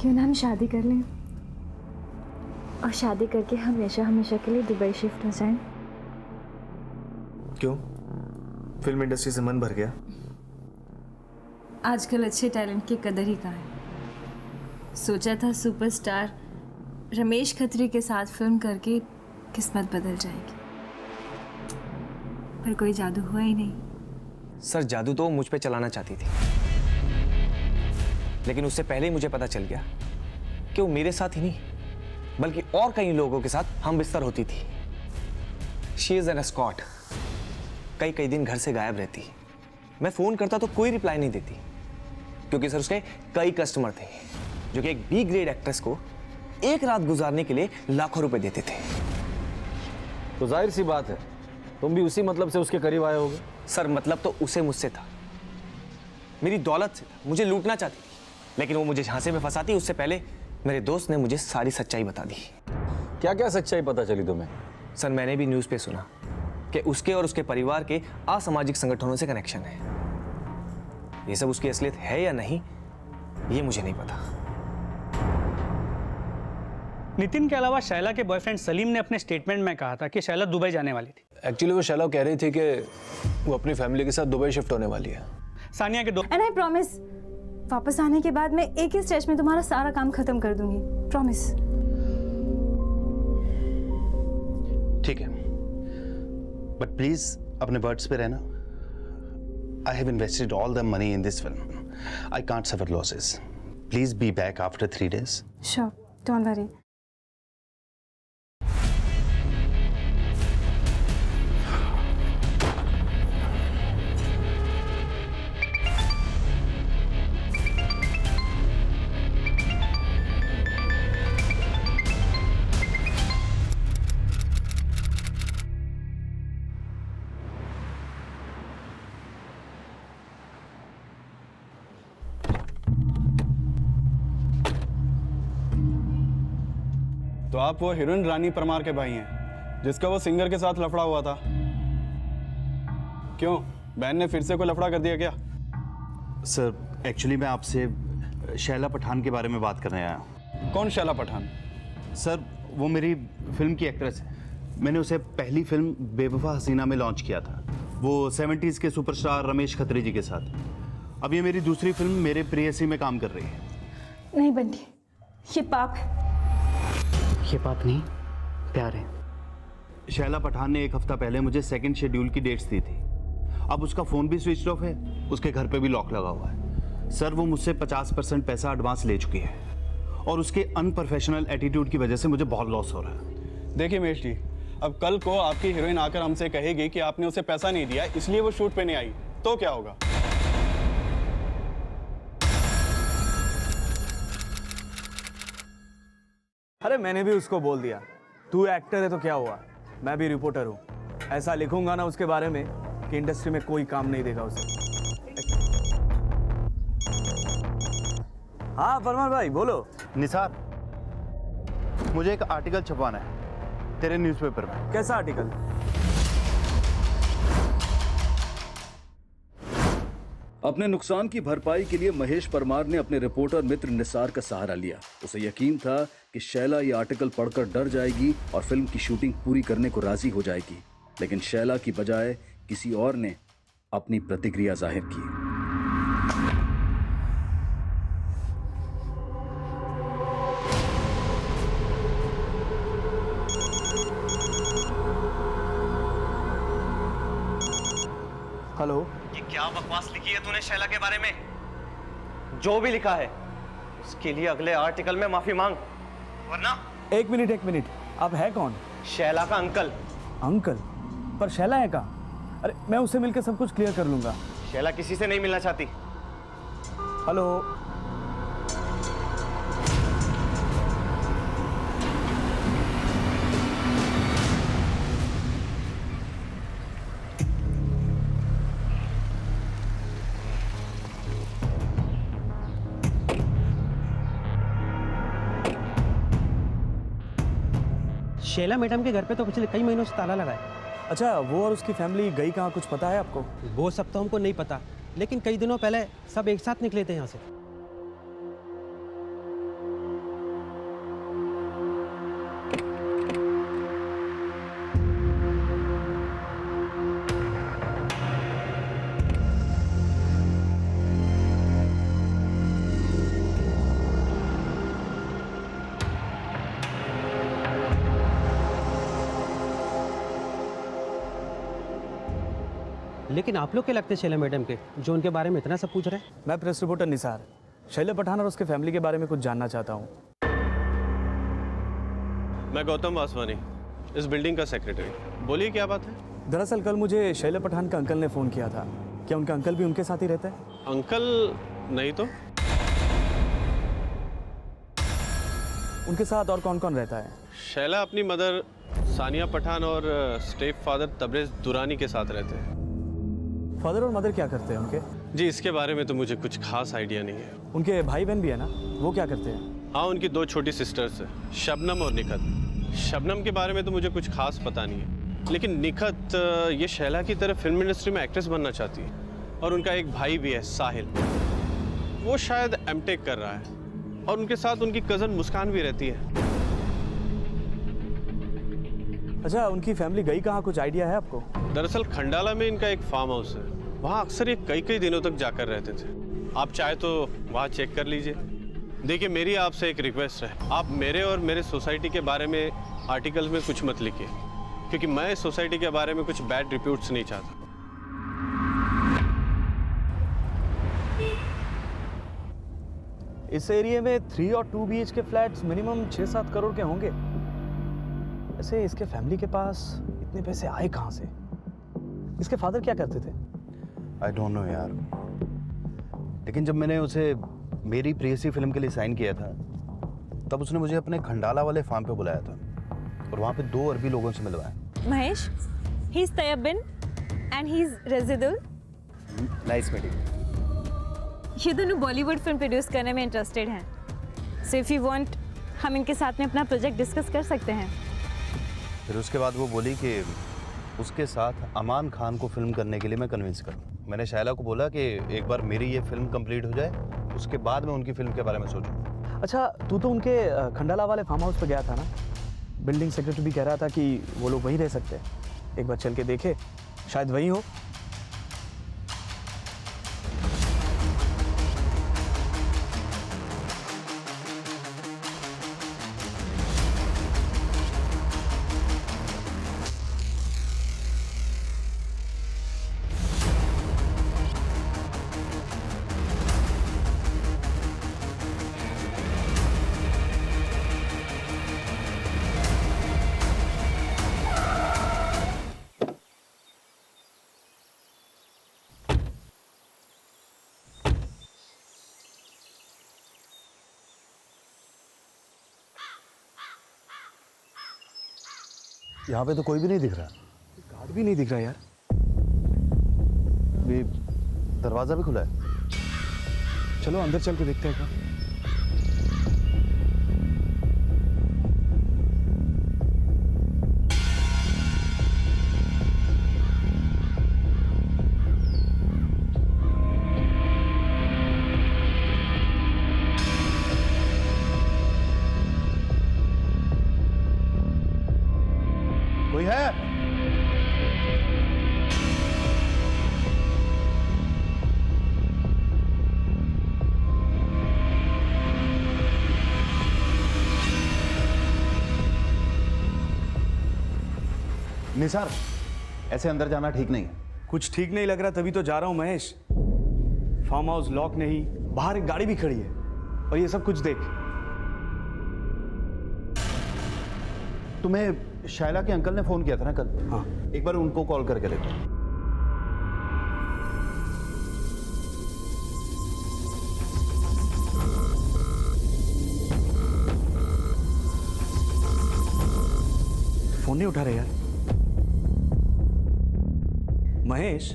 क्यों ना हम शादी कर लें और शादी करके हमेशा हमेशा के लिए दुबई शिफ्ट हो जाएं। क्यों, फिल्म इंडस्ट्री से मन भर गया? आजकल अच्छे टैलेंट की कदर ही कहाँ है। सोचा था सुपरस्टार रमेश खत्री के साथ फिल्म करके किस्मत बदल जाएगी, पर कोई जादू हुआ ही नहीं। सर जादू तो मुझ पे चलाना चाहती थी, लेकिन उससे पहले ही मुझे पता चल गया कि वो मेरे साथ ही नहीं बल्कि और कई लोगों के साथ हम बिस्तर होती थी। She is an escort. कई कई दिन घर से गायब रहती। मैं फोन करता तो कोई रिप्लाई नहीं देती, क्योंकि सर उसके कई कस्टमर थे जो कि एक बी ग्रेड एक्ट्रेस को एक रात गुजारने के लिए लाखों रुपए देते थे। तो जाहिर सी बात है तुम भी उसी मतलब से उसके करीब आए होगे। सर मतलब तो उसे मुझसे था, मेरी दौलत से था, मुझे लूटना चाहती थी, लेकिन वो मुझे झांसे में फंसाती उससे पहले मेरे दोस्त ने मुझे सारी सच्चाई बता दी। क्या क्या सच्चाई पता चली तुम्हें? सर मैंने भी न्यूज़ पे सुना कि उसके और उसके परिवार के असामाजिक संगठनों से कनेक्शन है। ये सब उसकी असलियत है या नहीं ये मुझे नहीं पता। नितिन के अलावा शैला के बॉयफ्रेंड सलीम ने अपने स्टेटमेंट में कहा था कि शैला दुबई जाने वाली थी। एक्चुअली वो शैला कह रही थी कि वो अपनी फैमिली के साथ दुबई शिफ्ट होने वाली है। सानिया के एंड आई प्रॉमिस, वापस आने के बाद मैं एक ही स्ट्रेच में तुम्हारा सारा काम खत्म कर दूंगी। प्रॉमिस। ठीक है, बट प्लीज अपने वर्ड्स पे रहना। I have invested all the money in this film. I can't suffer losses. Please be back after 3 days. Sure, don't worry. तो आप वो हीरोइन रानी परमार के भाई हैं जिसका वो सिंगर के साथ लफड़ा हुआ था। क्यों, बहन ने फिर से कोई लफड़ा कर दिया क्या? सर एक्चुअली मैं आपसे शैला पठान के बारे में बात करने आया हूँ। कौन शैला पठान? सर वो मेरी फिल्म की एक्ट्रेस है। मैंने उसे पहली फिल्म बेवफा हसीना में लॉन्च किया था, वो 70s के सुपरस्टार रमेश खत्री जी के साथ। अब ये मेरी दूसरी फिल्म मेरे प्रेयसी में काम कर रही है। नहीं बंटी, ये पाप है। ये पाप नहीं, प्यार है। शैला पठान ने एक हफ्ता पहले मुझे सेकंड शेड्यूल की डेट्स दी थी। अब उसका फ़ोन भी स्विच ऑफ है, उसके घर पे भी लॉक लगा हुआ है। सर वो मुझसे 50% पैसा एडवांस ले चुकी है और उसके अनप्रोफेशनल एटीट्यूड की वजह से मुझे बहुत लॉस हो रहा है। देखिए महेश जी, अब कल को आपकी हीरोइन आकर हमसे कहेगी कि आपने उसे पैसा नहीं दिया इसलिए वो शूट पे नहीं आई, तो क्या होगा? अरे मैंने भी उसको बोल दिया, तू एक्टर है तो क्या हुआ, मैं भी रिपोर्टर हूँ। ऐसा लिखूंगा ना उसके बारे में कि इंडस्ट्री में कोई काम नहीं देगा उसे। हाँ फरमान भाई बोलो। निसार, मुझे एक आर्टिकल छपवाना है तेरे न्यूज़पेपर में। कैसा आर्टिकल? अपने नुकसान की भरपाई के लिए महेश परमार ने अपने रिपोर्टर मित्र निसार का सहारा लिया। उसे यकीन था कि शैला ये आर्टिकल पढ़कर डर जाएगी और फिल्म की शूटिंग पूरी करने को राजी हो जाएगी, लेकिन शैला की बजाय किसी और ने अपनी प्रतिक्रिया जाहिर की। हेलो, ये क्या बकवास लिखी है तूने शैला के बारे में? जो भी लिखा है उसके लिए अगले आर्टिकल में माफी मांग, वरना। एक मिनट, आप है कौन? शैला का अंकल। अंकल? पर शैला है कहाँ? अरे मैं उससे मिलकर सब कुछ क्लियर कर लूंगा। शैला किसी से नहीं मिलना चाहती। हेलो, शैला मैडम के घर पे तो पिछले कई महीनों से ताला लगा है। अच्छा वो और उसकी फैमिली गई कहाँ, कुछ पता है आपको? वो सब तो हमको नहीं पता, लेकिन कई दिनों पहले सब एक साथ निकले थे यहाँ से। लेकिन आप लोग क्या लगते हैं शैला मैडम के, जो उनके बारे में इतना सब पूछ रहे हैं? मैं प्रेस रिपोर्टर निसार शैला पठान और उसके फैमिली के बारे में कुछ जानना चाहता हूँ। मैं गौतम वासवानी, इस बिल्डिंग का सेक्रेटरी। बोलिए क्या बात है? दरअसल कल मुझे शैला पठान का अंकल ने फ़ोन किया था। क्या उनका अंकल भी उनके साथ ही रहता है? अंकल नहीं तो। उनके साथ और कौन कौन रहता है? शैला अपनी मदर सानिया पठान और स्टेप फादर तबरेज दुरानी के साथ रहते हैं। फादर और मदर क्या करते हैं उनके? जी इसके बारे में तो मुझे कुछ खास आइडिया नहीं है। उनके भाई बहन भी है ना, वो क्या करते हैं? हाँ उनकी 2 छोटी सिस्टर्स हैं, शबनम और निखत। शबनम के बारे में तो मुझे कुछ खास पता नहीं है, लेकिन निखत ये शैला की तरह फिल्म इंडस्ट्री में एक्ट्रेस बनना चाहती है। और उनका एक भाई भी है साहिल, वो शायद एमटेक कर रहा है। और उनके साथ उनकी कज़न मुस्कान भी रहती है। अच्छा, उनकी फैमिली गई कहाँ, कुछ आइडिया है आपको? दरअसल खंडाला में इनका एक फार्म हाउस है, वहाँ अक्सर ये कई कई दिनों तक जाकर रहते थे। आप चाहे तो वहाँ चेक कर लीजिए। देखिए मेरी आपसे एक रिक्वेस्ट है, आप मेरे और मेरे सोसाइटी के बारे में आर्टिकल्स में कुछ मत लिखिए, क्योंकि मैं इस सोसाइटी के बारे में कुछ बैड रिपोर्ट्स नहीं चाहता। इस एरिया में 3 और 2 BH के फ्लैट्स मिनिमम 6-7 करोड़ के होंगे। ऐसे इसके फैमिली के पास इतने पैसे आए कहाँ से? इसके फादर क्या करते थे? आई डोंट नो यार, लेकिन जब मैंने उसे मेरी प्रेयसी फिल्म के लिए साइन किया था, तब उसने मुझे अपने खंडाला वाले फार्म पे बुलाया था और वहाँ पे 2 अरबी लोगों से मिलवाया। Mahesh, he is Tayyab bin and he is Razidul. Nice meeting. ये दोनों बॉलीवुड फिल्म प्रोड्यूस करने में इंटरेस्टेड हैं, सो इफ यू वांट हम इनके साथ में अपना प्रोजेक्ट डिस्कस कर सकते हैं। फिर उसके बाद वो बोली कि उसके साथ अमान खान को फिल्म करने के लिए मैं कन्विंस करूँ। मैंने शैला को बोला कि एक बार मेरी ये फिल्म कंप्लीट हो जाए, उसके बाद मैं उनकी फिल्म के बारे में सोचूं। अच्छा, तू तो उनके खंडाला वाले फार्म हाउस पे गया था ना? बिल्डिंग सेक्रेटरी भी कह रहा था कि वो लोग वहीं रह सकते हैं। एक बार चल के देखे, शायद वही हो। यहाँ पे तो कोई भी नहीं दिख रहा। गार्ड भी नहीं दिख रहा यार। ये दरवाज़ा भी खुला है। चलो अंदर चल के देखते हैं। कोई है? निसार, ऐसे अंदर जाना ठीक नहीं है। कुछ ठीक नहीं लग रहा, तभी तो जा रहा हूँ महेश। फार्म हाउस लॉक नहीं, बाहर एक गाड़ी भी खड़ी है, और ये सब कुछ देख। तुम्हें शैला के अंकल ने फोन किया था ना कल? हाँ। एक बार उनको कॉल करके देखो। फोन नहीं उठा रहे यार। महेश,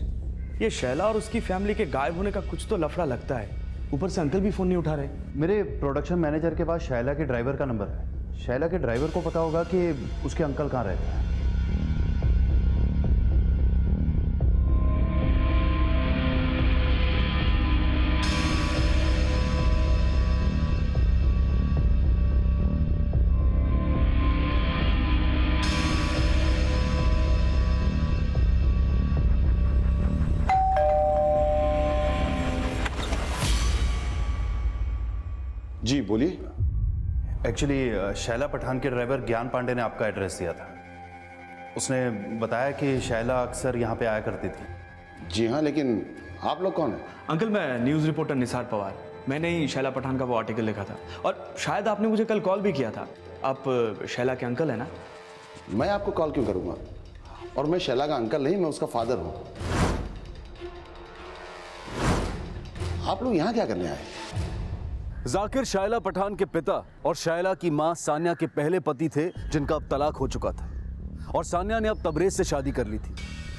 ये शैला और उसकी फैमिली के गायब होने का कुछ तो लफड़ा लगता है। ऊपर से अंकल भी फोन नहीं उठा रहे। मेरे प्रोडक्शन मैनेजर के पास शैला के ड्राइवर का नंबर है। शैला के ड्राइवर को पता होगा कि उसके अंकल कहाँ रहते हैं। जी बोलिए। एक्चुअली शैला पठान के ड्राइवर ज्ञान पांडे ने आपका एड्रेस दिया था। उसने बताया कि शैला अक्सर यहाँ पे आया करती थी जी हाँ, लेकिन आप लोग कौन हैं? अंकल, मैं न्यूज़ रिपोर्टर निसार पवार। मैंने ही शैला पठान का वो आर्टिकल लिखा था और शायद आपने मुझे कल कॉल भी किया था। आप शैला के अंकल हैं ना? मैं आपको कॉल क्यों करूंगा? और मैं शैला का अंकल नहीं, मैं उसका फादर हूं। आप लोग यहां क्या करने आए? जाकिर शायला पठान के पिता और शायला की मां सानिया के पहले पति थे, जिनका अब तलाक हो चुका था, और सानिया ने अब तबरेज से शादी कर ली थी।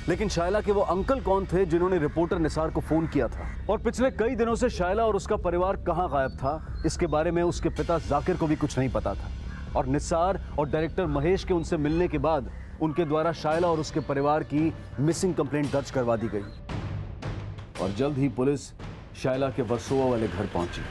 लेकिन शायला के वो अंकल कौन थे जिन्होंने रिपोर्टर निसार को फोन किया था, और पिछले कई दिनों से शायला और उसका परिवार कहां गायब था, इसके बारे में उसके पिता जाकिर को भी कुछ नहीं पता था। और निसार और डायरेक्टर महेश के उनसे मिलने के बाद उनके द्वारा शायला और उसके परिवार की मिसिंग कंप्लेंट दर्ज करवा दी गई और जल्द ही पुलिस शायला के वर्सोवा वाले घर पहुंची।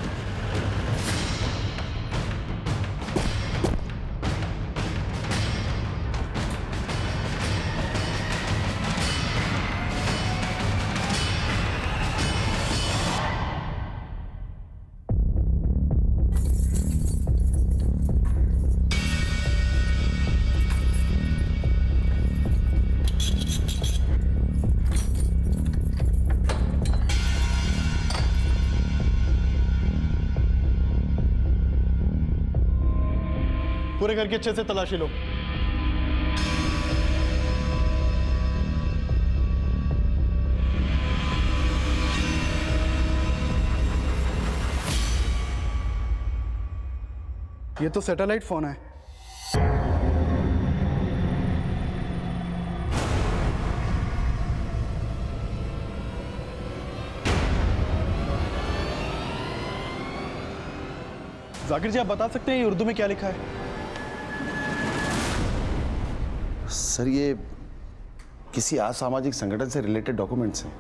पूरे घर की अच्छे से तलाशी लो। ये तो सैटेलाइट फोन है। जाकिर जी, आप बता सकते हैं ये उर्दू में क्या लिखा है? सर, ये किसी असामाजिक संगठन से रिलेटेड डॉक्यूमेंट्स हैं।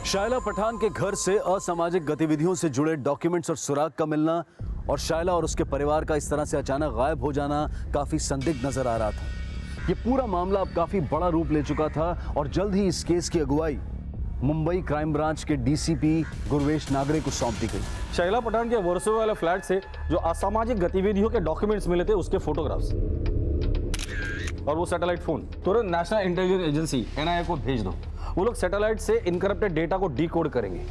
शायला पठान के घर से असामाजिक गतिविधियों से जुड़े डॉक्यूमेंट्स और सुराग का मिलना और शायला और उसके परिवार का इस तरह से अचानक गायब हो जाना काफी संदिग्ध नजर आ रहा था। ये पूरा मामला अब काफी बड़ा रूप ले चुका था और जल्द ही इस केस की अगुवाई मुंबई क्राइम ब्रांच के डीसीपी गुरवेश नागरे को सौंप दी गई। शैला पठान के वर्सोवा वाले फ्लैट से जो असामाजिक गतिविधियों के डॉक्यूमेंट्स मिले थे, उसके फोटोग्राफ्स और वो सैटेलाइट फोन तुरंत नेशनल इंटेलिजेंस एजेंसी एनआईए को भेज दो। वो लोग सैटेलाइट से इनकरप्टेड डेटा को डिकोड करेंगे।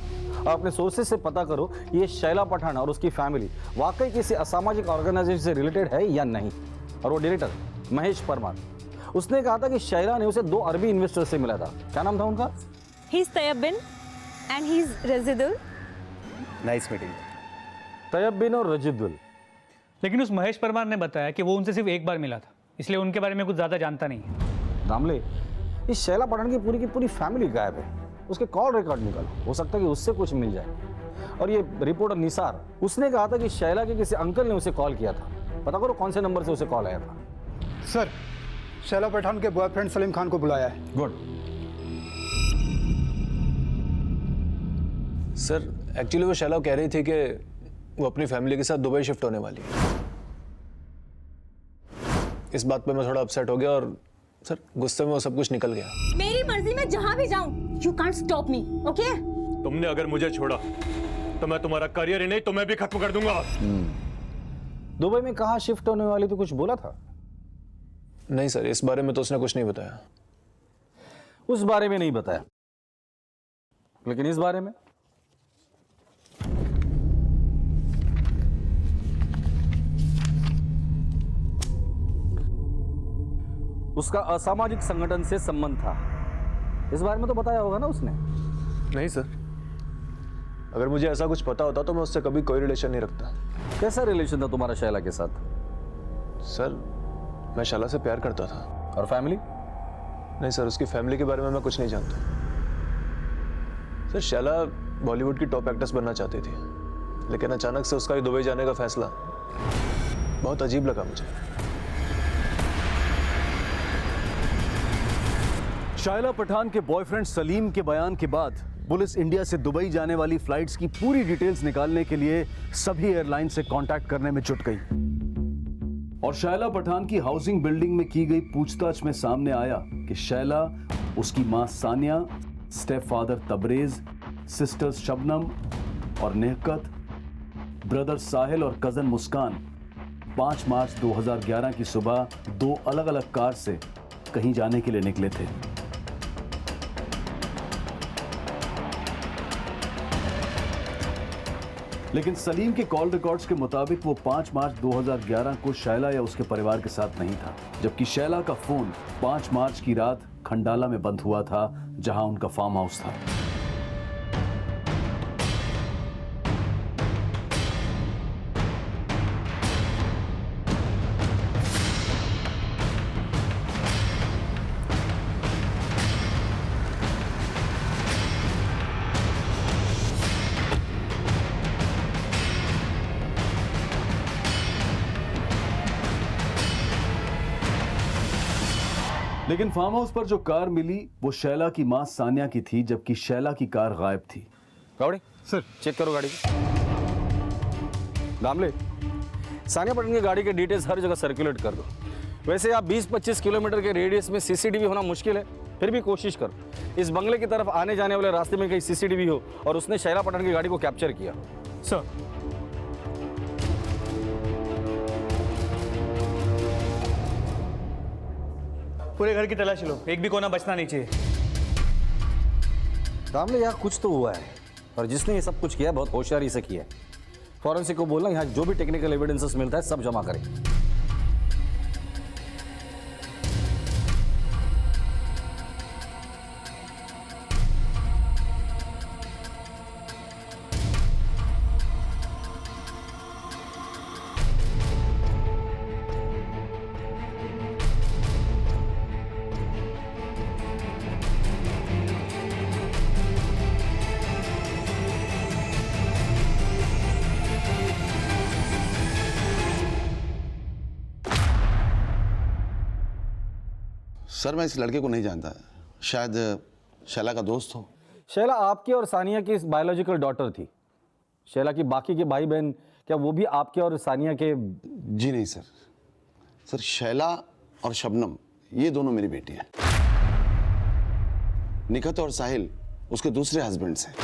अपने सोर्सेज से पता करो ये शैला पठान और उसकी फैमिली वाकई किसी असामाजिक ऑर्गेनाइजेशन से रिलेटेड है या नहीं। और वो डायरेक्टर महेश परमार, उसने कहा था कि शैला ने उसे 2 अरबी इन्वेस्टर से मिला था। क्या नाम था उनका? He's Tayyab bin and he's Razidul. Nice meeting. Tayyab bin और रजिदुल। लेकिन उस महेश परमार ने बताया कि वो उनसे सिर्फ एक बार मिला था, इसलिए उनके बारे में कुछ ज़्यादा जानता नहीं है। दामले, इस शैला पठान की पूरी फैमिली गायब है। उसके कॉल रिकॉर्ड निकालो, हो सकता है कि उससे कुछ मिल जाए। और ये रिपोर्टर निसार, उसने कहा था कि शैला के किसी अंकल ने उसे कॉल किया था। पता करो कौन से नंबर से उसे कॉल आया था। सर, शैला पठान के बॉयफ्रेंड सलीम खान को बुलाया है। गुड। सर, एक्चुअली वो शैला कह रही थी कि वो अपनी फैमिली के साथ दुबई शिफ्ट होने वाली है। इस बात पे मैं थोड़ा अपसेट हो गया और सर गुस्से में वो सब कुछ निकल गया। मेरी मर्जी में जहां भी जाऊं, you can't stop me, okay? तुमने अगर मुझे छोड़ा तो मैं तुम्हारा करियर ही नहीं तुम्हें भी खत्म कर दूंगा। दुबई में कहाँ शिफ्ट होने वाली तो कुछ बोला था? नहीं सर, इस बारे में तो उसने कुछ नहीं बताया। उस बारे में नहीं बताया, लेकिन इस बारे में उसका असामाजिक संगठन से संबंध था। इस बारे में तो बताया होगा ना उसने? नहीं सर, अगर मुझे ऐसा कुछ पता होता तो मैं उससे कभी कोई रिलेशन नहीं रखता। कैसा रिलेशन था तुम्हारा शैला के साथ? सर, मैं शैला से प्यार करता था। और फैमिली? नहीं सर, उसकी फैमिली के बारे में मैं कुछ नहीं जानता। सर, शैला बॉलीवुड की टॉप एक्ट्रेस बनना चाहती थी, लेकिन अचानक से उसका दुबई जाने का फैसला बहुत अजीब लगा मुझे। शायला पठान के बॉयफ्रेंड सलीम के बयान के बाद पुलिस इंडिया से दुबई जाने वाली फ्लाइट्स की पूरी डिटेल्स निकालने के लिए सभी एयरलाइन से कांटेक्ट करने में जुट गई। और शायला पठान की हाउसिंग बिल्डिंग में की गई पूछताछ में सामने आया कि शैला, उसकी मां Sania, step father Tabrez, sisters Shabnam और नेहकत, ब्रदर साहिल और कजन मुस्कान 5 मार्च 2011 की सुबह 2 अलग-अलग कार से कहीं जाने के लिए निकले थे। लेकिन सलीम के कॉल रिकॉर्ड्स के मुताबिक वो 5 मार्च 2011 को शैला या उसके परिवार के साथ नहीं था, जबकि शैला का फोन 5 मार्च की रात खंडाला में बंद हुआ था, जहां उनका फार्म हाउस था। लेकिन फार्म हाउस पर जो कार मिली वो शैला की मां सानिया की थी, जबकि शैला की कार गायब थी। गावड़े सर, चेक करो गाड़ी को। दामले, सानिया पटन की गाड़ी के डिटेल्स हर जगह सर्कुलेट कर दो। वैसे आप 20-25 किलोमीटर के रेडियस में सीसीटीवी होना मुश्किल है, फिर भी कोशिश करो इस बंगले की तरफ आने जाने वाले रास्ते में कहीं सीसीटीवी हो और उसने शैला पटन की गाड़ी को कैप्चर किया। सर, पूरे घर की तलाशी लो, एक भी कोना बचना नहीं चाहिए। दामले, यहाँ कुछ तो हुआ है और जिसने ये सब कुछ किया बहुत होशियारी से किया है। फॉरेंसिक को बोलना यहाँ जो भी टेक्निकल एविडेंसेस मिलता है सब जमा करें। सर, मैं इस लड़के को नहीं जानता, शायद शैला का दोस्त हो। शैला आपकी और सानिया की बायोलॉजिकल डॉटर थी। शैला की बाकी के भाई बहन क्या वो भी आपके और सानिया के? जी नहीं सर। सर, शैला और शबनम ये दोनों मेरी बेटी हैं। निखत और साहिल उसके दूसरे हस्बैंड्स हैं।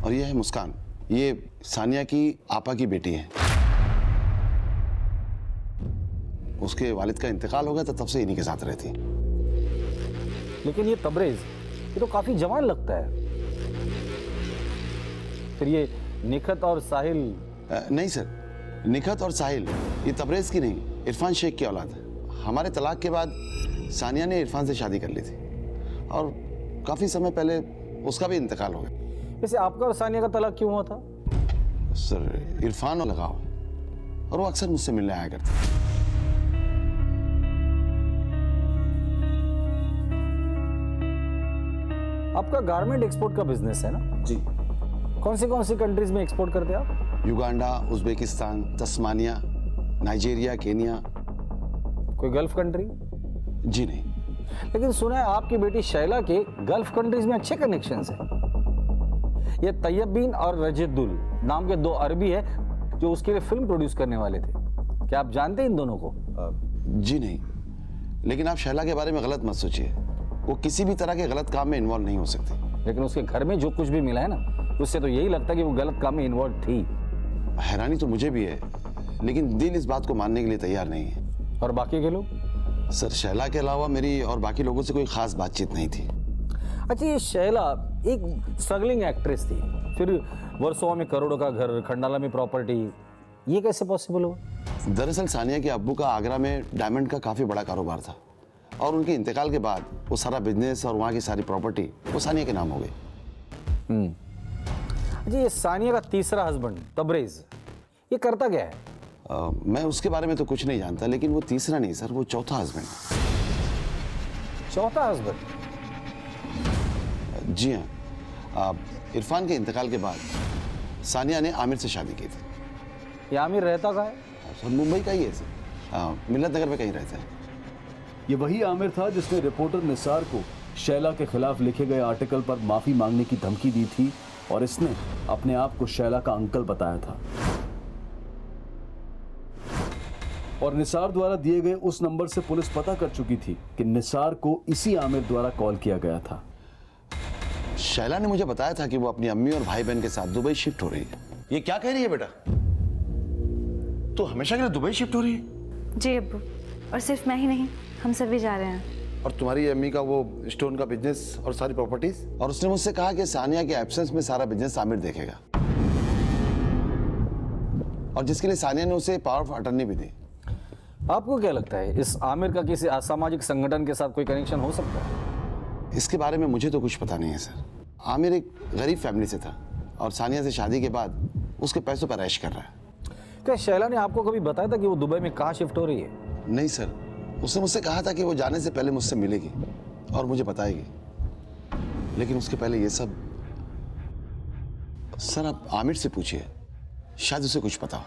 और ये है मुस्कान, ये सानिया की आपा की बेटी है। उसके वालिद का इंतकाल हो गया तो तब से इन्हीं के साथ रहती। लेकिन ये तबरेज, ये तो काफी जवान लगता है। फिर ये निखत और साहिल? नहीं सर, निखत और साहिल ये तबरेज की नहीं, इरफान शेख की औलाद है। हमारे तलाक के बाद सानिया ने इरफान से शादी कर ली थी और काफी समय पहले उसका भी इंतकाल हो गया। वैसे आपका और सानिया का तलाक क्यों हुआ था? सर, इरफान और लगाव और वो अक्सर मुझसे मिलने आया करते। आपका गारमेंट एक्सपोर्ट का बिजनेस है ना? जी। कौन सी कंट्रीज में एक्सपोर्ट करते हैं आप? Uganda, Uzbekistan, Tasmania, Nigeria, Kenya. कोई गल्फ कंट्री? जी नहीं। लेकिन सुना है आपकी बेटी शैला के गल्फ कंट्रीज में अच्छे कनेक्शंस हैं। ये तैयबीन और रजिदुल नाम के 2 अरबी है जो उसके लिए फिल्म प्रोड्यूस करने वाले थे। क्या आप जानते हैं इन दोनों को? जी नहीं, लेकिन आप शैला के बारे में गलत मत सोचिए। वो किसी भी तरह के गलत काम में इन्वॉल्व नहीं हो सकती। लेकिन उसके घर में जो कुछ भी मिला है ना, उससे तो यही लगता है कि वो गलत काम में इन्वॉल्व थी। हैरानी तो मुझे भी है, लेकिन दिल इस बात को मानने के लिए तैयार नहीं है। और बाकी के लोग? सर, शैला के अलावा मेरी और बाकी लोगों से कोई खास बातचीत नहीं थी। अच्छा, ये शैला एक स्ट्रगलिंग एक्ट्रेस थी, फिर वर्सोवा में करोड़ों का घर, खंडाला में प्रॉपर्टी, ये कैसे पॉसिबल हुआ? दरअसल सानिया के अब्बू का आगरा में डायमंड का काफी बड़ा कारोबार था और उनके इंतकाल के बाद वो सारा बिजनेस और वहाँ की सारी प्रॉपर्टी वो सानिया के नाम हो गई। जी, ये सानिया का तीसरा हस्बैंड तबरेज, ये करता क्या है? मैं उसके बारे में तो कुछ नहीं जानता, लेकिन वो तीसरा नहीं सर, वो चौथा हस्बैंड है। चौथा हस्बैंड? जी हाँ। इरफान के इंतकाल के बाद सानिया ने आमिर से शादी की थी। ये आमिर रहता कहाँ है? सर, मुंबई का ही है सर, मिलत नगर में कहीं रहता है। ये वही आमिर था जिसने रिपोर्टर निसार को शैला के खिलाफ लिखे गए आर्टिकल पर माफी मांगने की धमकी दी थी और इसने अपने आप को शैला का अंकल बताया था। और निसार द्वारा दिए गए उस नंबर से पुलिस पता कर चुकी थी कि निसार को इसी आमिर द्वारा कॉल किया गया था। शैला ने मुझे बताया था कि वो अपनी अम्मी और भाई बहन के साथ दुबई शिफ्ट हो रही है। ये क्या कह रही है बेटा? तो हमेशा के लिए दुबई शिफ्ट हो रही है? जी अब्बू, और सिर्फ मैं ही नहीं, हम सब भी जा रहे हैं। और तुम्हारी अम्मी का वो स्टोन का बिजनेस और सारी प्रॉपर्टीज? और उसने मुझसे कहा कि सानिया के एब्सेंस में सारा बिजनेस आमिर देखेगा, और जिसके लिए सानिया ने उसे पावर ऑफ अटर्नी भी दी। आपको क्या लगता है इस आमिर का किसी असामाजिक संगठन के साथ कोई कनेक्शन हो सकता है? इसके बारे में मुझे तो कुछ पता नहीं है सर। आमिर एक गरीब फैमिली से था और सानिया से शादी के बाद उसके पैसों पर ऐश कर रहा है। क्या शैला ने आपको कभी बताया था कि वो दुबई में कहाँ शिफ्ट हो रही है? नहीं सर, उसने मुझसे कहा था कि वो जाने से पहले मुझसे मिलेगी और मुझे बताएगी, लेकिन उसके पहले ये सब। सर आप आमिर से पूछिए, शायद उसे कुछ पता हो।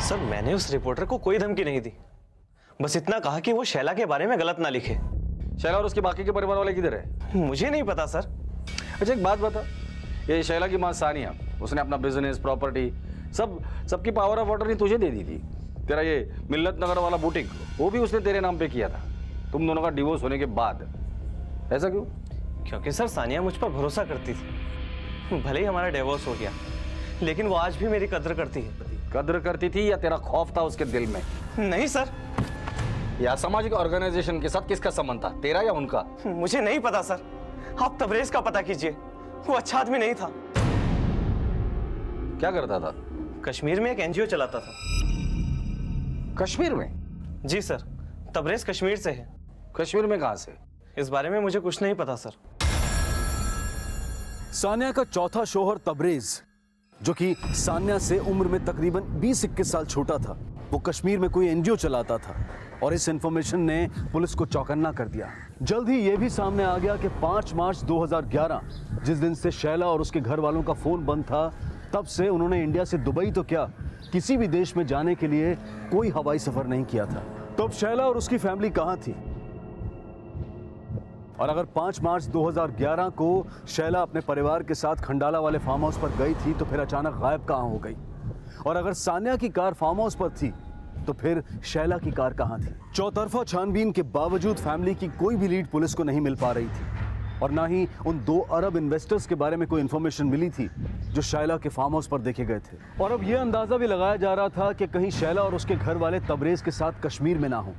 सर मैंने उस रिपोर्टर को कोई धमकी नहीं दी, बस इतना कहा कि वो शैला के बारे में गलत ना लिखे। शैला और उसके बाकी के परिवार वाले किधर है? मुझे नहीं पता सर। अच्छा एक बात बता, ये शैला की माँ सानिया, उसने अपना बिजनेस प्रॉपर्टी सबकी पावर ऑफ अटर्नी तुझे दे दी थी। तेरा ये मिल्लत नगर वाला बुटीक वो भी उसने तेरे नाम पे किया था, तुम दोनों का डिवोर्स होने के बाद। ऐसा क्यों? क्योंकि सर सानिया मुझ पर भरोसा करती थी। भले ही हमारा डिवोर्स हो गया, लेकिन वो आज भी मेरी कद्र करती है। कद्र करती थी या तेरा खौफ था उसके दिल में? नहीं सर। या सामाजिक ऑर्गेनाइजेशन के साथ किसका संबंध था, तेरा या उनका? मुझे नहीं पता सर, आप तबरेज का पता कीजिए, वो अच्छा आदमी नहीं था। क्या करता था? कश्मीर में एक एनजीओ चलाता था। कश्मीर में? जी सर, तबरेज कश्मीर से है। कश्मीर में कहां से? इस बारे में मुझे कुछ नहीं पता सर। सानिया का चौथा शौहर तबरेज, जो कि सानिया से उम्र में तकरीबन 20-21 साल छोटा था, वो कश्मीर में कोई एनजीओ चलाता था, और इस इंफॉर्मेशन ने पुलिस को चौकन्ना कर दिया। जल्द ही यह भी सामने आ गया कि 5 मार्च 2011, जिस दिन से शैला और उसके घर वालों का फोन बंद था, तब से उन्होंने इंडिया से दुबई तो क्या, किसी भी देश में जाने के लिए कोई हवाई सफर नहीं किया था। तो अब शैला और उसकी फैमिली कहां थी? और अगर 5 मार्च 2011 को शैला अपने परिवार के साथ खंडाला वाले फार्म हाउस पर गई थी, तो फिर अचानक गायब कहां हो गई? और अगर सानिया की कार फार्म हाउस पर थी, तो फिर शैला की कार कहां थी? चौतरफा छानबीन के बावजूद फैमिली की कोई भी लीड पुलिस को नहीं मिल पा रही थी, और ना ही उन 2 अरब इन्वेस्टर्स के बारे में कोई इंफॉर्मेशन मिली थी जो शैला के फार्म हाउस पर देखे गए थे। और अब यह अंदाजा भी लगाया जा रहा था कि कहीं शैला और उसके घर वाले तबरेज के साथ कश्मीर में ना हो।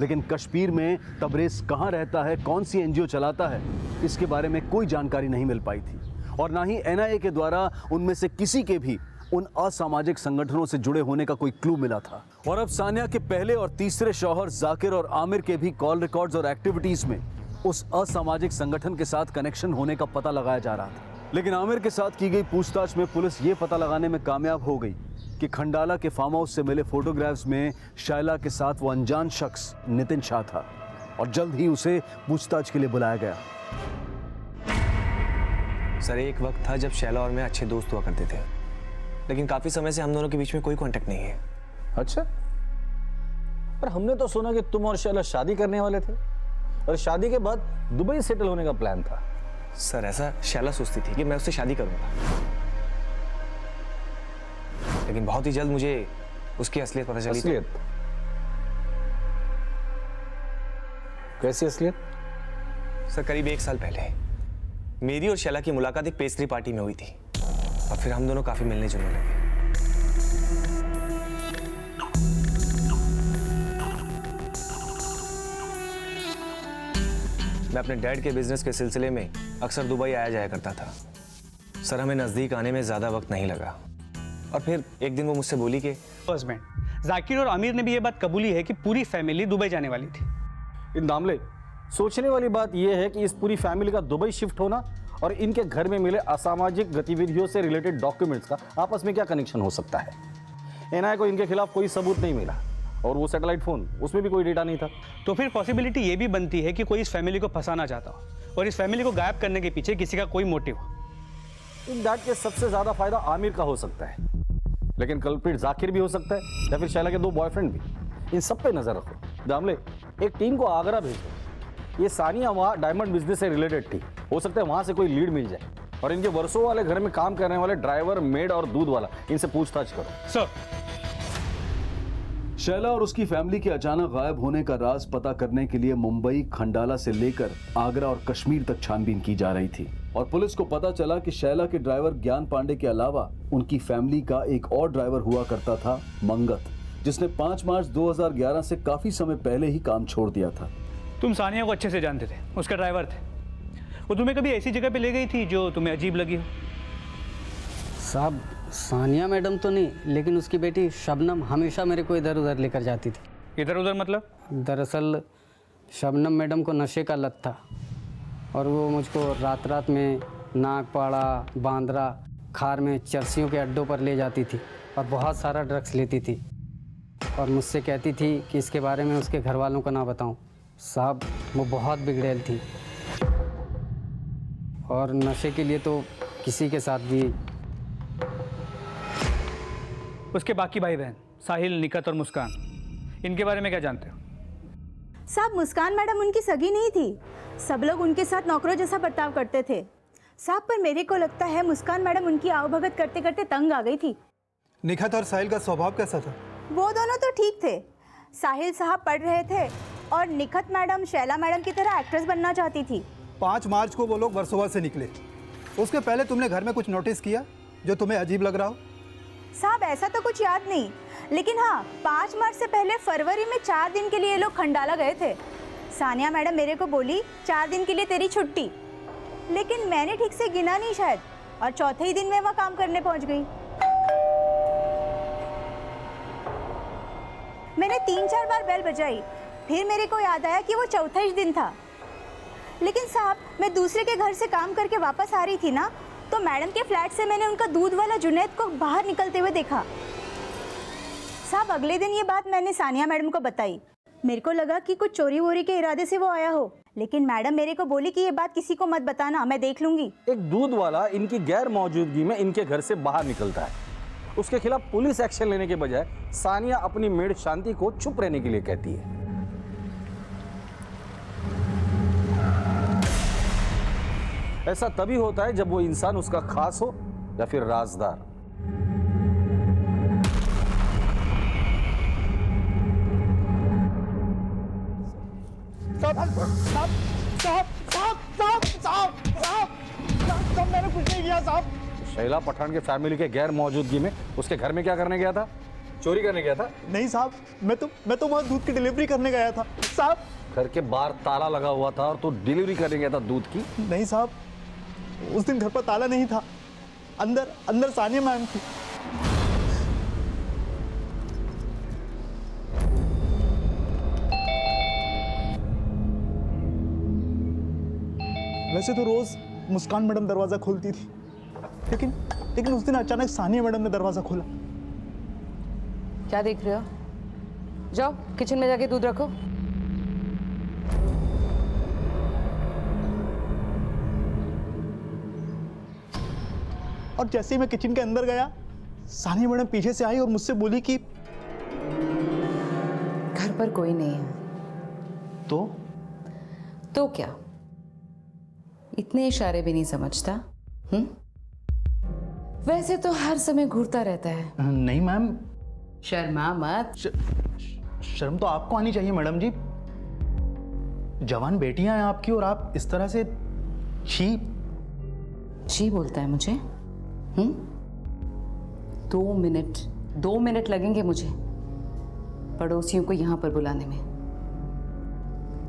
लेकिन कश्मीर में तबरेज कहाँ रहता है, कौन सी एनजीओ चलाता है, इसके बारे में कोई जानकारी नहीं मिल पाई थी, और ना ही एनआईए के द्वारा उनमें से किसी के भी उन असामाजिक संगठनों से जुड़े होने का कोई क्लू मिला था। और अब सानिया के पहले और तीसरे शौहर जाकिर और आमिर के भी कॉल रिकॉर्ड्स और एक्टिविटीज में उस असामाजिक संगठन के साथ कनेक्शन होने का पता लगाया जा रहा था। लेकिन आमिर के साथ की गई पूछताछ में पुलिस ये पता लगाने में कामयाब हो गई कि खंडाला के फार्म हाउस से मिले फोटोग्राफ्स में शैला के साथ वो अनजान शख्स नितिन शाह था, और जल्द ही उसे पूछताछ के लिए बुलाया गया। सर एक वक्त था जब शैला और मैं अच्छे दोस्त हुआ करते थे, लेकिन काफी समय से हम दोनों के बीच में कोई कांटेक्ट नहीं है। अच्छा, पर हमने तो सुना कि तुम और शैला शादी करने वाले थे, और शादी के बाद दुबई सेटल होने का प्लान था। सर ऐसा शैला सोचती थी कि मैं उससे शादी करूंगा, लेकिन बहुत ही जल्द मुझे उसकी असलियत पता चली। असलियत? कैसी असलियत? सर करीब 1 साल पहले मेरी और शैला की मुलाकात एक पेस्ट्री पार्टी में हुई थी, और फिर हम दोनों काफी मिलने जुलने लगे। मैं अपने डैड के बिजनेस के सिलसिले में अक्सर दुबई आया जाया करता था। सर हमें नजदीक आने में ज्यादा वक्त नहीं लगा, और फिर एक दिन वो मुझसे बोली कि हस्बैंड जाकिर और आमिर ने भी ये बात कबूली है कि पूरी फैमिली दुबई जाने वाली थी। इन दामले, सोचने वाली बात यह है कि इस पूरी फैमिली का दुबई शिफ्ट होना और इनके घर में मिले असामाजिक गतिविधियों से रिलेटेड डॉक्यूमेंट्स का आपस में क्या कनेक्शन हो सकता है? एनआईए को इनके खिलाफ कोई सबूत नहीं मिला, और वो सैटेलाइट फोन, उसमें भी कोई डेटा नहीं था। तो फिर पॉसिबिलिटी ये भी बनती है कि कोई इस फैमिली को फंसाना चाहता हो, और इस फैमिली को गायब करने के पीछे किसी का कोई मोटिव हो। इन दैट केस सबसे ज्यादा फायदा आमिर का हो सकता है, लेकिन कल्प्रिट जाकिर भी हो सकता है, या फिर शैला के 2 बॉयफ्रेंड भी। इन सब पे नजर रखो। दामले, एक टीम को आगरा भेजो। ये सानिया वहाँ डायमंड बिजनेस से रिलेटेड थी, हो सकता है वहां से कोई लीड मिल जाए, और इनके वर्षों वाले घर में काम करने वाले ड्राइवर, मेड और दूध वाला, इनसे पूछताछ करो। सर। शैला और उसकी फैमिली के अचानक गायब होने का राज पता करने के लिए मुंबई, खंडाला से लेकर आगरा और कश्मीर तक छानबीन की जा रही थी और पुलिस को पता चला कि शैला के ड्राइवर ज्ञान पांडे के अलावा उनकी फैमिली का एक और ड्राइवर हुआ करता था, मंगत, जिसने 5 मार्च 2011 से काफी समय पहले ही काम छोड़ दिया था। तुम सानिया को अच्छे से जानते थे, उसका ड्राइवर थे। वो तुम्हें कभी ऐसी जगह पे ले गई थी जो तुम्हें अजीब लगी हो? साहब, सानिया मैडम तो नहीं, लेकिन उसकी बेटी शबनम हमेशा मेरे को इधर उधर लेकर जाती थी। इधर उधर मतलब? दरअसल शबनम मैडम को नशे का लत था और वो मुझको रात रात में नागपाड़ा, बांद्रा, खार में चरसियों के अड्डों पर ले जाती थी और बहुत सारा ड्रग्स लेती थी और मुझसे कहती थी कि इसके बारे में उसके घर वालों को ना बताऊं। साहब, वो बहुत बिगड़ैल थी और नशे के लिए तो किसी के साथ भी। उसके बाकी भाई बहन साहिल, निकत और मुस्कान, इनके बारे में क्या जानते हो? साहब, मुस्कान मैडम उनकी सगी नहीं थी। सब लोग उनके साथ नौकरों जैसा बर्ताव करते थे साहब, पर मेरे को लगता है मुस्कान मैडम उनकी आवभगत करते करते तंग आ गई थी। निखत और साहिल का स्वभाव कैसा था? वो दोनों तो ठीक थे। साहिल साहब पढ़ रहे थे और निखत मैडम शैला मैडम की तरह एक्ट्रेस बनना चाहती थी। 5 मार्च को वो लोग वर्सोवा से निकले। उसके पहले तुमने घर में कुछ नोटिस किया जो तुम्हें अजीब लग रहा हो? साहब, ऐसा तो कुछ याद नहीं, लेकिन हाँ, 5 मार्च से पहले फरवरी में 4 दिन के लिए ये लोग खंडाला गए थे। सानिया मैडम मेरे को बोली 4 दिन के लिए तेरी छुट्टी, लेकिन मैंने ठीक से गिना नहीं शायद, और चौथे ही दिन में वहाँ काम करने पहुँच गई। मैंने 3-4 बार बेल बजाई, फिर मेरे को याद आया कि वो चौथा ही दिन था। लेकिन साहब, मैं दूसरे के घर से काम करके वापस आ रही थी ना, तो मैडम के फ्लैट से मैंने उनका दूध वाला जुनैद को बाहर निकलते हुए देखा। साहब, अगले दिन ये बात मैंने सानिया मैडम को बताई। मेरे को लगा कि कुछ चोरी वोरी के इरादे से वो आया हो, लेकिन मैडम मेरे को बोली कि ये बात किसी को मत बताना, मैं देख लूंगी। एक दूध वाला इनकी गैर मौजूदगी में इनके घर से बाहर निकलता है। उसके खिलाफ पुलिस एक्शन लेने के बजाय सानिया अपनी मेड शांति को चुप रहने के लिए कहती है। ऐसा तभी होता है जब वो इंसान उसका खास हो या फिर राजदार। साहब, मैंने कुछ नहीं किया साहब। शैला पठान के फैमिली के गैर मौजूदगी में उसके घर में क्या करने गया था? चोरी करने गया था? नहीं साहब, मैं तो वहाँ दूध की डिलीवरी करने गया था साहब। घर के बाहर ताला लगा हुआ था और तू डिलीवरी करने गया था दूध की? नहीं साहब, उस दिन घर पर ताला नहीं था, अंदर सानिया मैम थी। वैसे तो रोज मुस्कान मैडम दरवाजा खोलती थी, लेकिन उस दिन अचानक सानिया मैडम ने दरवाजा खोला। क्या देख रहे हो? जाओ किचन में जाके दूध रखो। और जैसे ही मैं किचन के अंदर गया, सानिया मैडम पीछे से आई और मुझसे बोली कि घर पर कोई नहीं है। तो क्या? इतने इशारे भी नहीं समझता? वैसे तो हर समय घूरता रहता है। नहीं मैम। शर्मा मत। शर्म तो आपको आनी चाहिए मैडम जी। जवान बेटियां हैं आपकी और आप इस तरह से छी बोलता है मुझे? 2 मिनट लगेंगे मुझे पड़ोसियों को यहां पर बुलाने में।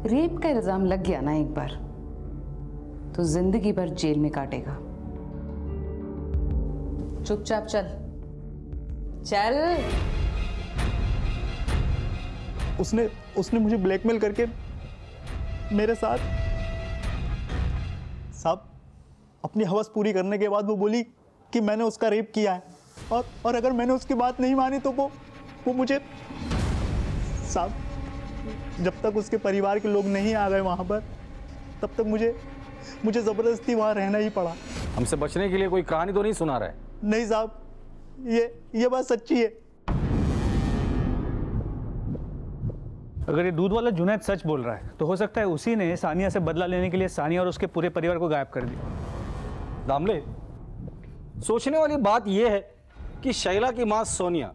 रेप का इल्जाम लग गया ना एक बार तो जिंदगी भर जेल में काटेगा। चुपचाप चल। उसने मुझे ब्लैकमेल करके मेरे साथ साहब अपनी हवस पूरी करने के बाद वो बोली कि मैंने उसका रेप किया है और अगर मैंने उसकी बात नहीं मानी तो वो मुझे साहब जब तक उसके परिवार के लोग नहीं आ गए वहाँ पर तब तक मुझे ज़बरदस्ती वहाँ रहना ही पड़ा। हमसे बचने के लिए कोई कहानी तो नहीं सुना रहा है? नहीं साहब, ये बात सच्ची है। अगर ये दूध वाला जुनैद सच बोल रहा है तो हो सकता है उसी ने सानिया से बदला लेने के लिए सानिया और उसके पूरे परिवार को गायब कर दिया। दामले, सोचने वाली बात यह है कि शैला की मां सोनिया,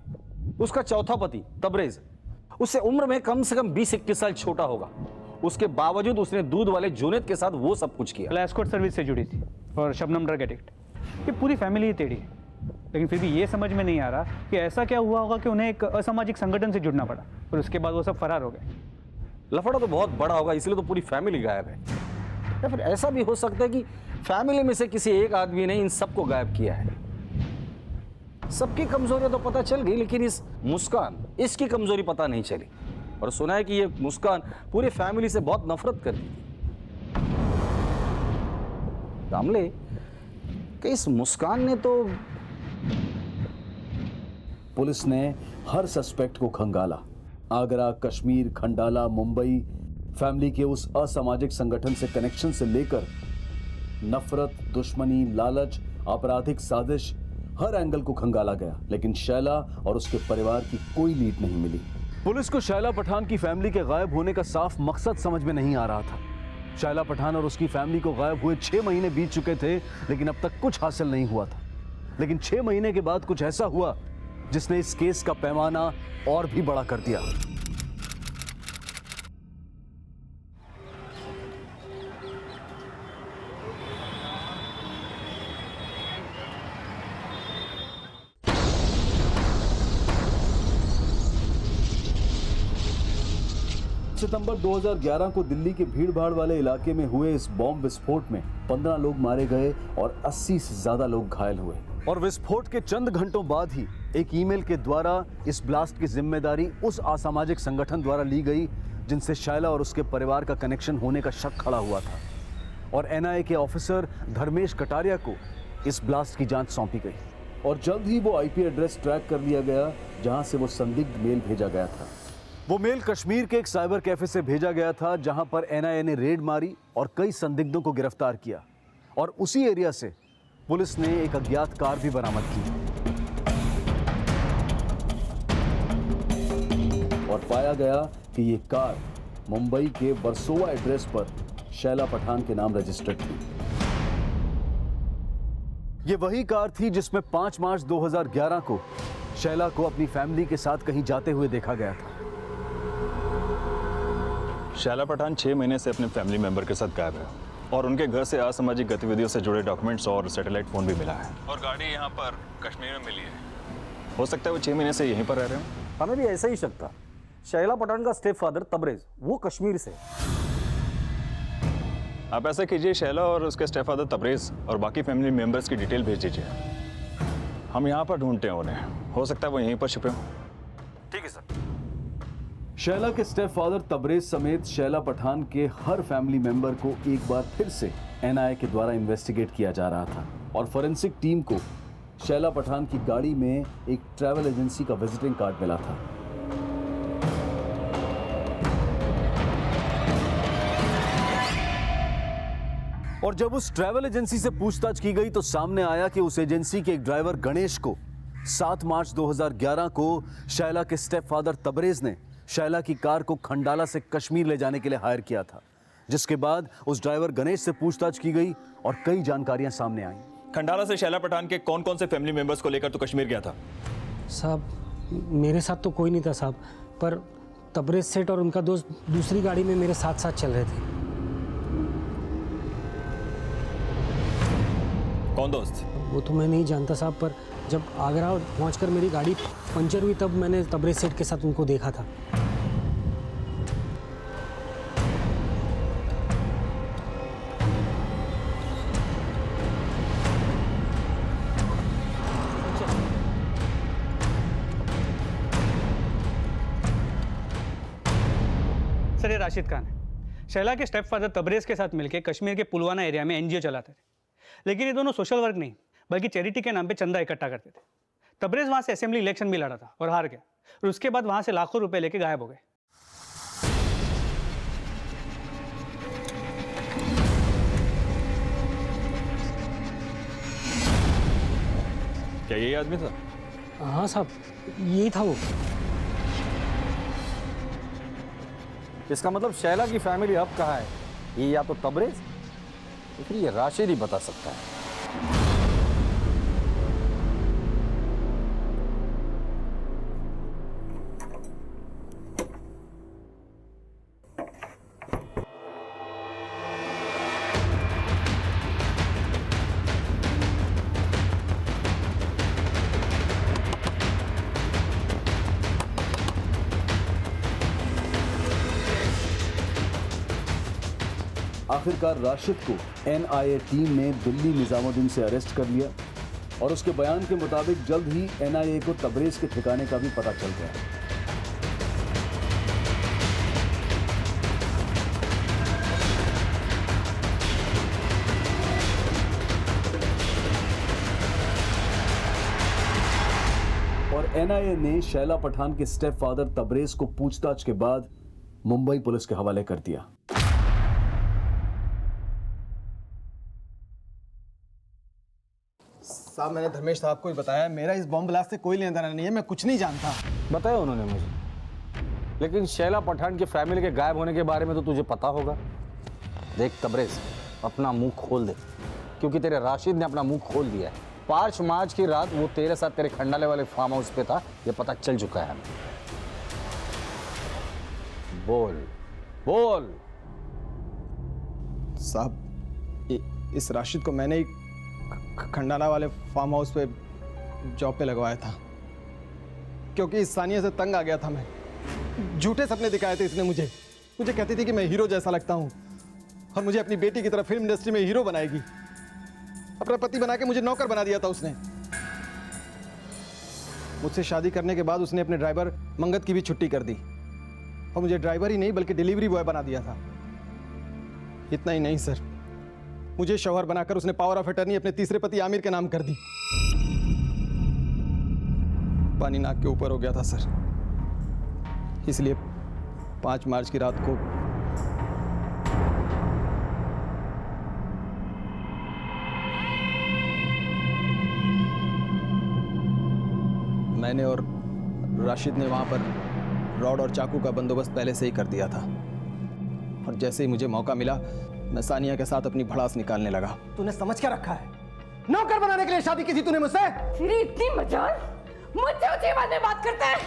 उसका चौथा पति तबरेज, उससे उम्र में कम से कम 20-21 साल छोटा होगा। उसके बावजूद उसने दूध वाले जुनैद के साथ वो सब कुछ किया। एस्कॉर्ट सर्विस से जुड़ी थी और शबनम ड्रग एडिक्ट। ये पूरी फैमिली ही टेढ़ी है, लेकिन फिर भी ये समझ में नहीं आ रहा कि ऐसा क्या हुआ होगा कि उन्हें एक असामाजिक संगठन से जुड़ना पड़ा और उसके बाद वो सब फरार हो गए। लफड़ा तो बहुत बड़ा होगा, इसलिए तो पूरी फैमिली गायब है। या फिर ऐसा भी हो सकता है कि फैमिली में से किसी एक आदमी ने इन सबको गायब किया है। सबकी कमजोरियां तो पता चल गई, लेकिन इस मुस्कान, इसकी कमजोरी पता नहीं चली। और सुना है कि ये मुस्कान पूरी फैमिली से बहुत नफरत करती थी। दामले, कि इस मुस्कान ने तो पुलिस ने हर सस्पेक्ट को खंगाला। आगरा, कश्मीर, खंडाला, मुंबई, फैमिली के उस असामाजिक संगठन से कनेक्शन से लेकर नफरत, दुश्मनी, लालच, आपराधिक साजिश, हर एंगल को खंगाला गया, लेकिन शैला और उसके परिवार की कोई लीड नहीं मिली। पुलिस को शैला पठान की फैमिली के गायब होने का साफ मकसद समझ में नहीं आ रहा था। शैला पठान और उसकी फैमिली को गायब हुए 6 महीने बीत चुके थे, लेकिन अब तक कुछ हासिल नहीं हुआ था। लेकिन 6 महीने के बाद कुछ ऐसा हुआ जिसने इस केस का पैमाना और भी बड़ा कर दिया। सितंबर 2011 को दिल्ली के भीड़-भाड़ वाले इलाके में हुए इस बॉम्ब विस्फोट में 15 लोग मारे गए और 80 से ज्यादा लोग घायल हुए। और विस्फोट के चंद घंटों बाद ही एक ईमेल के द्वारा इस ब्लास्ट की जिम्मेदारी उस असामाजिक संगठन द्वारा ली गई जिनसे शैला और उसके परिवार का कनेक्शन होने का शक खड़ा हुआ था। और एनआईए के ऑफिसर धर्मेश कटारिया को इस ब्लास्ट की जांच सौंपी गई और जल्द ही वो आईपी एड्रेस ट्रैक कर लिया गया जहां से वो संदिग्ध मेल भेजा गया था। वो मेल कश्मीर के एक साइबर कैफे से भेजा गया था जहां पर एनआईए ने रेड मारी और कई संदिग्धों को गिरफ्तार किया। और उसी एरिया से पुलिस ने एक अज्ञात कार भी बरामद की और पाया गया कि ये कार मुंबई के वर्सोवा एड्रेस पर शैला पठान के नाम रजिस्टर्ड थी। ये वही कार थी जिसमें 5 मार्च 2011 को शैला को अपनी फैमिली के साथ कहीं जाते हुए देखा गया था। शैला पठान 6 महीने से अपने फैमिली मेंबर के साथ गायब है और उनके घर से असामाजिक गतिविधियों से जुड़े डॉक्यूमेंट्स और सैटेलाइट फोन भी मिला है। और गाड़ी यहाँ पर कश्मीर में मिली है। हो सकता है वो 6 महीने से यहीं पर रह रहे हो। हमें भी ऐसा ही शक था। शैला पठान का स्टेप फादर तबरेज, वो कश्मीर से। आप ऐसा कीजिए, शैला और उसके स्टेप फादर तबरेज और बाकी फैमिली मेंबर्स की डिटेल भेज दीजिए। हम यहाँ पर ढूंढते हैं उन्हें, हो सकता है वो यहीं पर छिपे हों। ठीक है सर। शैला के स्टेप फादर तबरेज समेत शैला पठान के हर फैमिली मेंबर को एक बार फिर से एनआईए के द्वारा इन्वेस्टिगेट किया जा रहा था और फोरेंसिक टीम को शैला पठान की गाड़ी में एक ट्रैवल एजेंसी का विजिटिंग कार्ड मिला था। और जब उस ट्रैवल एजेंसी से पूछताछ की गई तो सामने आया कि उस एजेंसी के एक ड्राइवर गणेश को 7 मार्च 2011 को शैला के स्टेप फादर तबरेज ने शैला की कार को खंडाला से कश्मीर ले जाने के लिए हायर किया था, जिसके बाद उस ड्राइवर गणेश से पूछताछ की गई और कई जानकारियां सामने आईं। खंडाला से शैला पठान के कौन कौन से फैमिली मेंबर्स को लेकर तो कश्मीर गया था? साहब मेरे साथ तो कोई नहीं था साहब, पर तबरेज सेठ और उनका दोस्त दूसरी गाड़ी में मेरे साथ साथ चल रहे थे। कौन दोस्त? वो तो मैं नहीं जानता साहब, पर जब आगरा पहुंचकर मेरी गाड़ी पंचर हुई तब मैंने तबरेज सेठ के साथ उनको देखा था। सर, ये राशिद खान है। शैला के स्टेप फादर तबरेज के साथ मिलकर कश्मीर के पुलवामा एरिया में एनजीओ चलाते थे, लेकिन ये दोनों सोशल वर्क नहीं बल्कि चैरिटी के नाम पे चंदा इकट्ठा करते थे। तबरेज वहां से असेंबली इलेक्शन भी लड़ा था और हार गया, और उसके बाद वहां से लाखों रुपए लेके गायब हो गए। क्या यही आदमी था? हाँ साहब, यही था वो। इसका मतलब शैला की फैमिली अब कहाँ है? ये या तो तबरेज या फिर ये राशिद ही बता सकता है। आखिरकार राशिद को एनआईए टीम ने दिल्ली निजामुद्दीन से अरेस्ट कर लिया और उसके बयान के मुताबिक जल्द ही एनआईए को तबरेज के ठिकाने का भी पता चल गया। और एनआईए ने शैला पठान के स्टेप फादर तबरेज को पूछताछ के बाद मुंबई पुलिस के हवाले कर दिया। साहब, मैंने धर्मेश साहब को ही बताया, मेरा इस बॉम्ब ब्लास्ट से कोई लेना देना नहीं है, मैं कुछ नहीं जानता। बताया उन्होंने मुझे, लेकिन शैला पठान की फैमिली के गायब होने के बारे में तो तुझे पता होगा। देख तबरेज, अपना मुंह खोल दे, क्योंकि तेरे राशिद ने अपना मुंह खोल दिया है। 5 मार्च की रात वो तेरे साथ तेरे खंडाले वाले फार्म हाउस पे था, ये पता चल चुका है हमें। बोल बोल। साहब, इस राशिद को मैंने ही खंडाला वाले फार्म हाउस पे जॉब पे लगवाया था, क्योंकि इस सानिया से तंग आ गया था मैं। झूठे सपने दिखाए थे इसने मुझे कहती थी कि मैं हीरो जैसा लगता हूँ और मुझे अपनी बेटी की तरह फिल्म इंडस्ट्री में हीरो बनाएगी। अपना पति बना के मुझे नौकर बना दिया था उसने। मुझसे शादी करने के बाद उसने अपने ड्राइवर मंगत की भी छुट्टी कर दी और मुझे ड्राइवर ही नहीं बल्कि डिलीवरी बॉय बना दिया था। इतना ही नहीं सर, मुझे शौहर बनाकर उसने पावर ऑफ अटर्नी अपने तीसरे पति आमिर के नाम कर दी। पानी नाक के ऊपर हो गया था सर, इसलिए 5 मार्च की रात को मैंने और राशिद ने वहां पर रॉड और चाकू का बंदोबस्त पहले से ही कर दिया था और जैसे ही मुझे मौका मिला मैं सानिया के साथ अपनी भड़ास निकालने लगा। तूने समझ क्या रखा है? नौकर बनाने के लिए शादी की थी तूने मुझसे? फिर इतनी मजाल मुझसे ऊंची बात में बात करता है।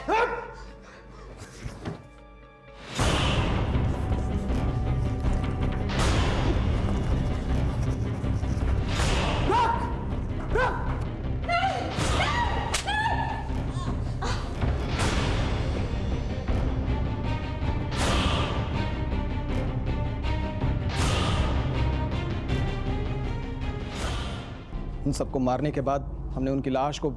उन सबको मारने के बाद हमने उनकी लाश को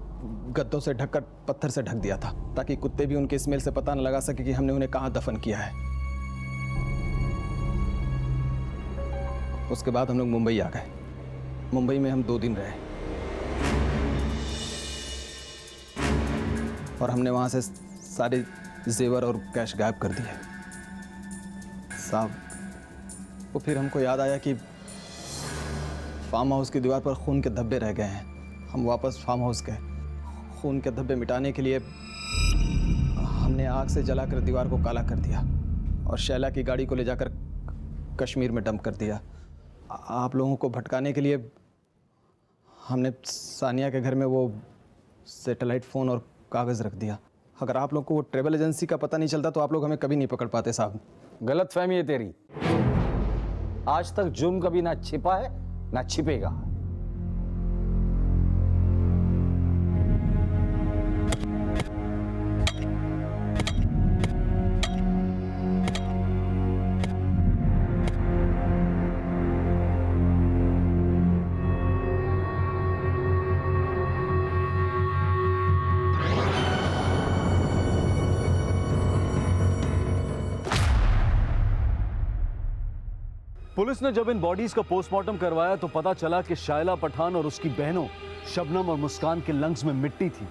गद्दों से ढककर पत्थर से ढक दिया था, ताकि कुत्ते भी उनके स्मेल से पता न लगा सके कि हमने उन्हें कहां दफन किया है। उसके बाद हम लोग मुंबई आ गए। मुंबई में हम 2 दिन रहे और हमने वहां से सारे जेवर और कैश गायब कर दिए। साहब, वो फिर हमको याद आया कि फार्म हाउस की दीवार पर खून के धब्बे रह गए हैं। हम वापस फार्म हाउस गए। खून के धब्बे मिटाने के लिए हमने आग से जलाकर दीवार को काला कर दिया और शैला की गाड़ी को ले जाकर कश्मीर में डंप कर दिया। आप लोगों को भटकाने के लिए हमने सानिया के घर में वो सैटेलाइट फ़ोन और कागज़ रख दिया। अगर आप लोग को वो ट्रैवल एजेंसी का पता नहीं चलता तो आप लोग हमें कभी नहीं पकड़ पाते साहब। गलत फहमी है तेरी। आज तक जुर्म कभी ना छिपा है ना छिपेगा। पुलिस ने जब इन बॉडीज का पोस्टमार्टम करवाया तो पता चला कि शायला पठान और उसकी बहनों शबनम और मुस्कान के लंग्स में मिट्टी थी,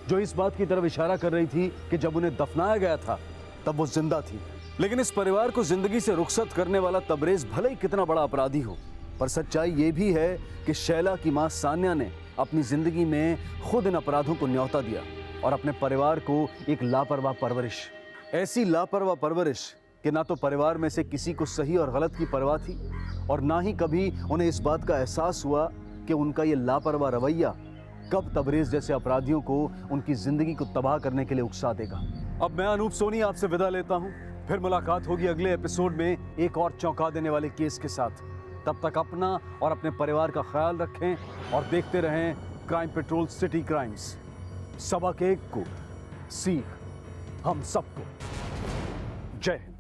जो इस बात की तरफ इशारा कर रही थी कि जब उन्हें दफनाया गया था तब वो जिंदा थी। लेकिन इस परिवार को जिंदगी से रुखसत करने वाला तबरेज भले ही कितना बड़ा अपराधी हो, पर सच्चाई ये भी है कि शैला की मां सान्या ने अपनी जिंदगी में खुद इन अपराधों को न्योता दिया और अपने परिवार को एक लापरवाह परवरिश, ऐसी लापरवाह परवरिश कि ना तो परिवार में से किसी को सही और गलत की परवाह थी और ना ही कभी उन्हें इस बात का एहसास हुआ कि उनका ये लापरवाह रवैया कब तबरेज जैसे अपराधियों को उनकी जिंदगी को तबाह करने के लिए उकसा देगा। अब मैं अनूप सोनी आपसे विदा लेता हूं। फिर मुलाकात होगी अगले एपिसोड में एक और चौंका देने वाले केस के साथ। तब तक अपना और अपने परिवार का ख्याल रखें और देखते रहें क्राइम पेट्रोल सिटी क्राइम्स। सबक एक को सीख हम सबको। जय हिंद।